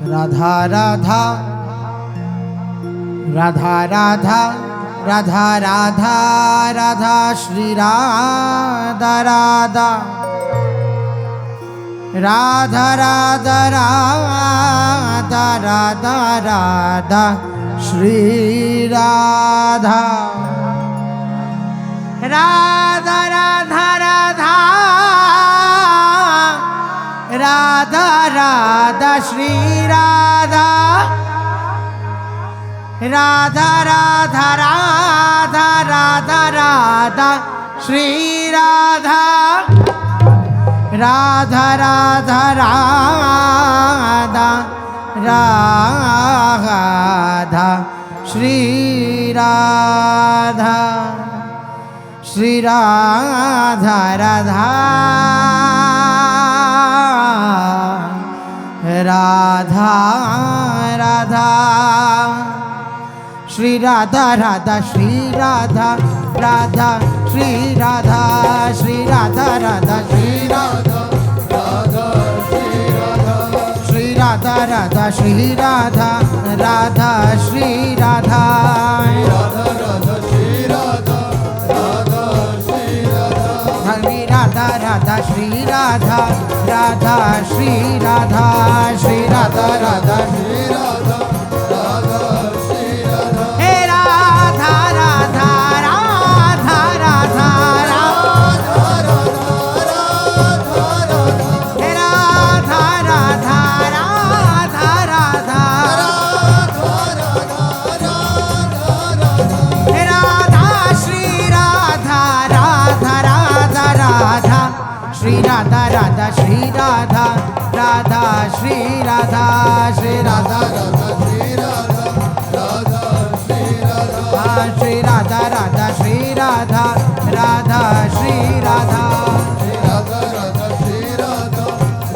राधा राधा राधा राधा राधा राधा राधा श्री राधा राधा राधा राधा राधा राधा राधा श्री राधा राधा राधा राधा राधा राधा श्री राधा राधा राधा राधा राधा राधा श्री राधा राधा राधा राधा राधा श्री राधा श्री राधा राधा राधा राधा श्री राधा राधा श्री राधा राधा श्री राधा श्री राधा राधा श्री राधा राधा श्री राधा श्री राधा राधा श्री राधा राधा श्री राधा राधा राधा श्री राधा राधा श्री राधा श्री राधा राधा श्री राधा राधा श्री राधा श्री राधा राधा श्री राधा राधा श्री राधा हे राधा राधा राधा राधा राधा हे राधा राधा राधा राधा हे राधा श्री राधा राधा राधा राधा श्री राधा राधा श्री राधा राधा श्री राधा श्री राधा राधा श्री राधा राधा श्री राधा श्री राधा राधा श्री राधा राधा श्री राधा श्री राधा राधा श्री राधा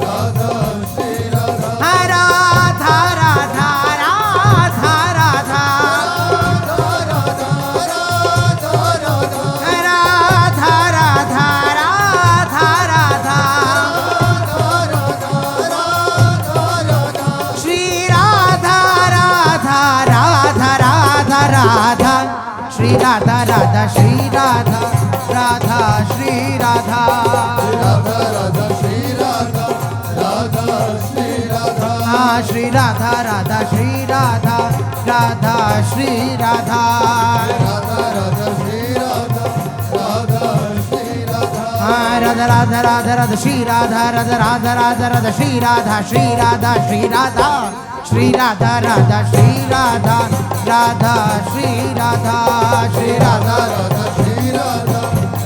राधा श्री राधा राधा राधा राधा राधा राधा राधा राधा श्री राधा राधा श्री राधा राधा श्री राधा राधा राधा श्री राधा राधा श्री राधा श्री राधा राधा श्री राधा राधा श्री राधा राधा राधा श्री राधा राधा श्री राधा राधा राधा राधा राधा श्री राधा राधा राधा राधा राधा श्री राधा श्री राधा श्री राधा श्री राधा राधा श्री राधा राधा श्री राधा श्री राधा राधा श्री राधा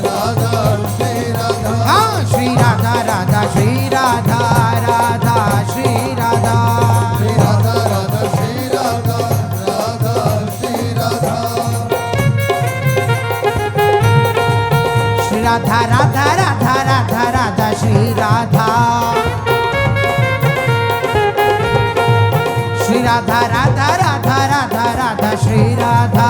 राधा श्री राधा हाँ श्री राधा राधा श्री राधा राधा श्री राधा श्री राधा राधा श्री राधा राधा श्री राधा श्री राधा राधा राधा राधा राधा श्री राधा श्री राधा राधा राधा राधा राधा श्री राधा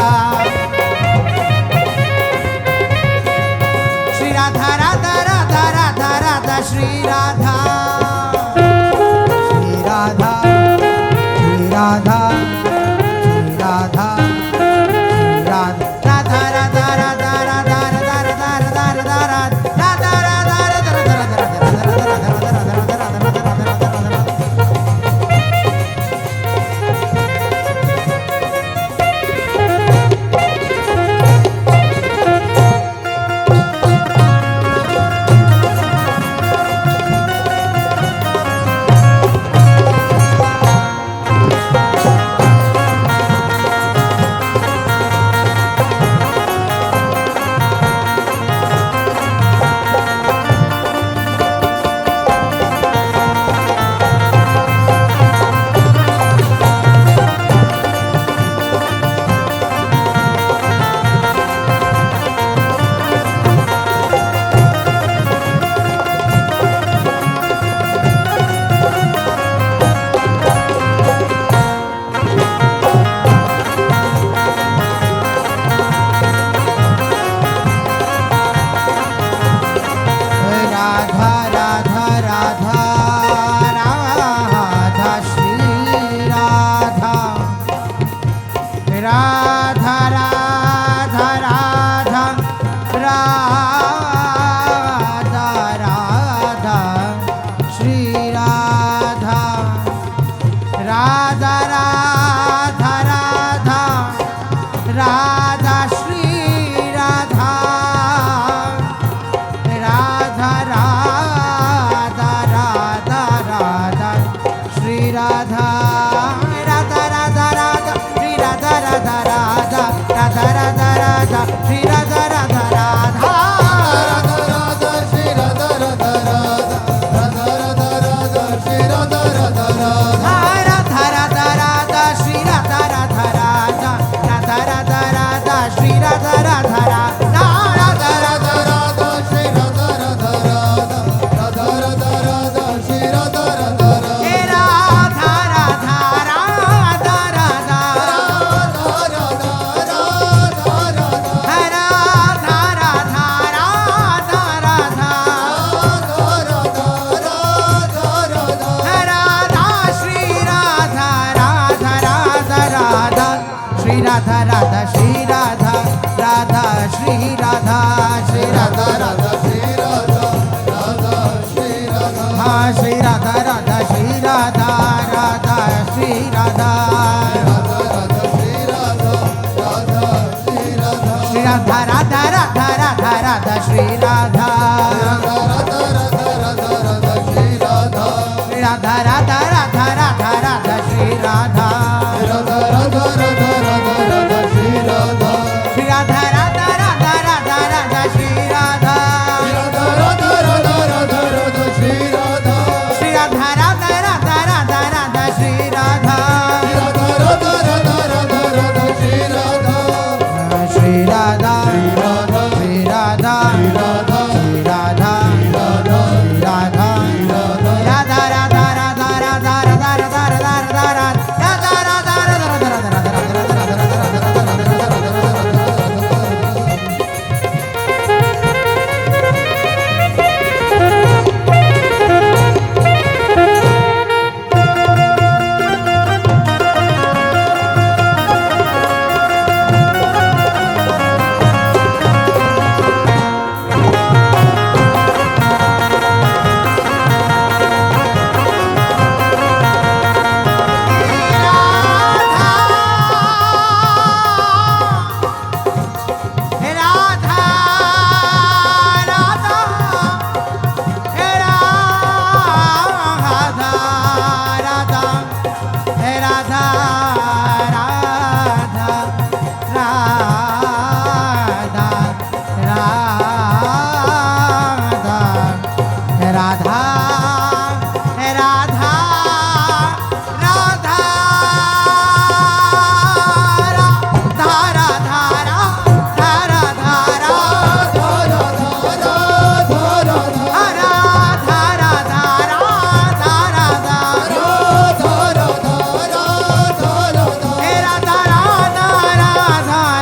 श्री राधा राधा राधा राधा राधा श्री राधा श्री राधा श्री राधा श्री राधा श्री राधा राधा राधा राधा राधा राधा राधा राधा राधा राधा राधा राधा राधा श्री राधा राधा राधा राधा राधा श्री राधा राधा राधा राधा राधा श्री राधा राधा राधा राधा श्री राधा राधा राधा राधा राधा राधा श्री राधा राधा राधा राधा राधा श्री राधा राधा श्री राधा श्री राधा राधा श्री राधा राधा श्री राधा हाँ श्री राधा राधा श्री राधा राधा श्री राधा राधा श्री राधा राधा श्री राधा श्री राधा राधा राधा राधा राधा श्री राधा राधा राधा राधा राधा श्री राधा श्री राधा राधा राधा राधा राधा श्री राधा राधा राधा राधा श्री राधा राधा राधा राधा राधा श्री राधा राधा राधा राधा राधा राधा श्री राधा श्री राधा राधा राधा राधा राधा श्री राधा राधा राधा राधा राधा राधा श्री राधा श्री राधा श्री राधा श्री राधा श्री राधा श्री राधा राधा राधा राधा राधा राधा राधा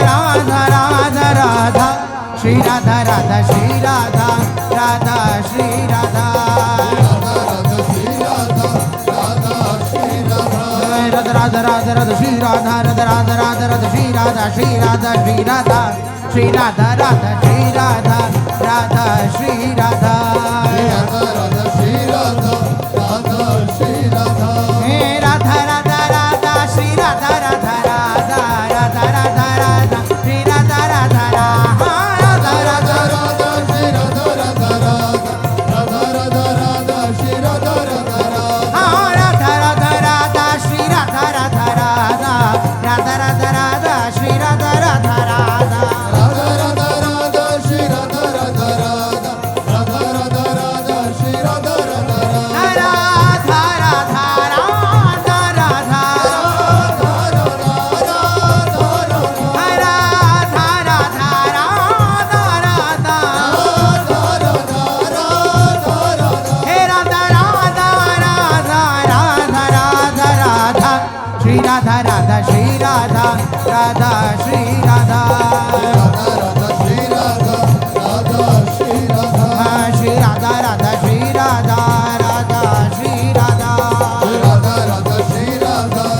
राधा राधा श्री राधा राधा श्री राधा राधा श्री राधा राधा श्री राधा राधा श्री राधा राधा राधा राधा राधा श्री राधा राधा राधा राधा राधा श्री राधा श्री राधा श्री राधा श्री राधा राधा श्री राधा राधा श्री राधा राधा राधा श्री राधा राधा श्री राधा राधा राधा राधा श्री राधा राधा राधा राधा राधा राधा श्री राधा राधा राधा श्री राधा राधा श्री राधा राधा श्री राधा राधा राधा श्री राधा राधा श्री राधा श्री राधा राधा श्री राधा राधा श्री राधा राधा राधा श्री राधा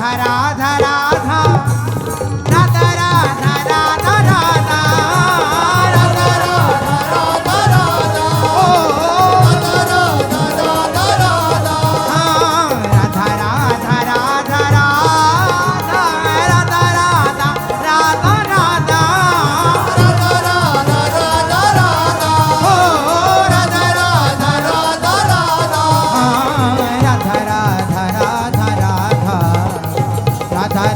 राधा राधा राधा राधा राधा राधा राधा राधा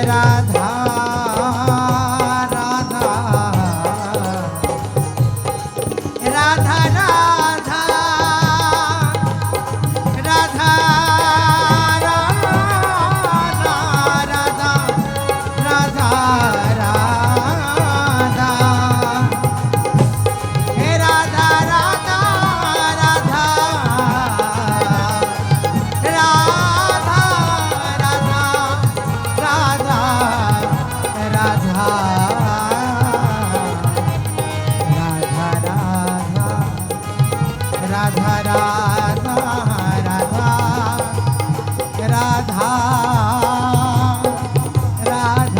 राधा राधा राधा राधा राधा राधा राधा राधा हे राधा राधा राधा राधा राधा राधा राधा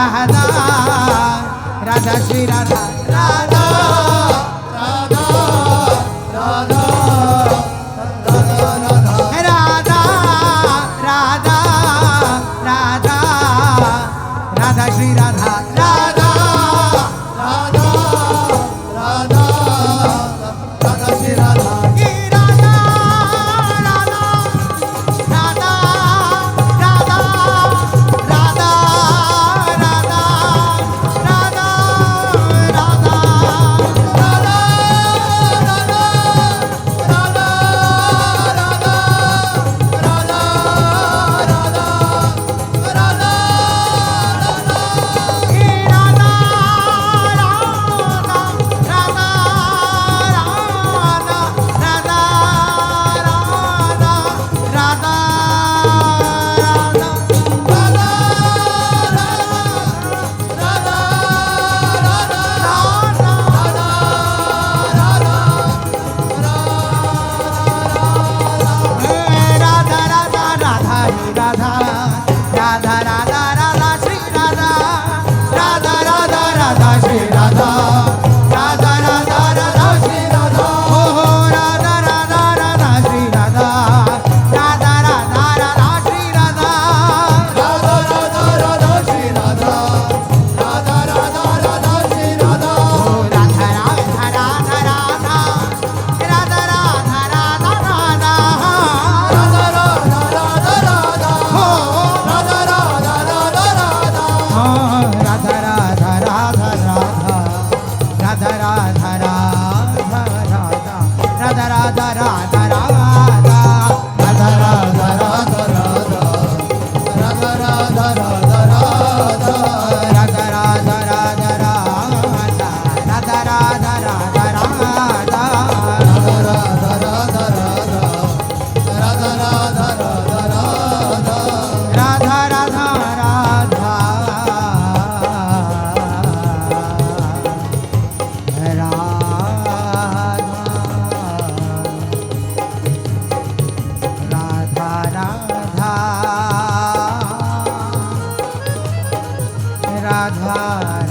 राधा राधा श्री राधा राधा राधा राधा राधा राधा राधा राधा श्री राधा राधा राधा राधा राधा श्री राधा राधा राधा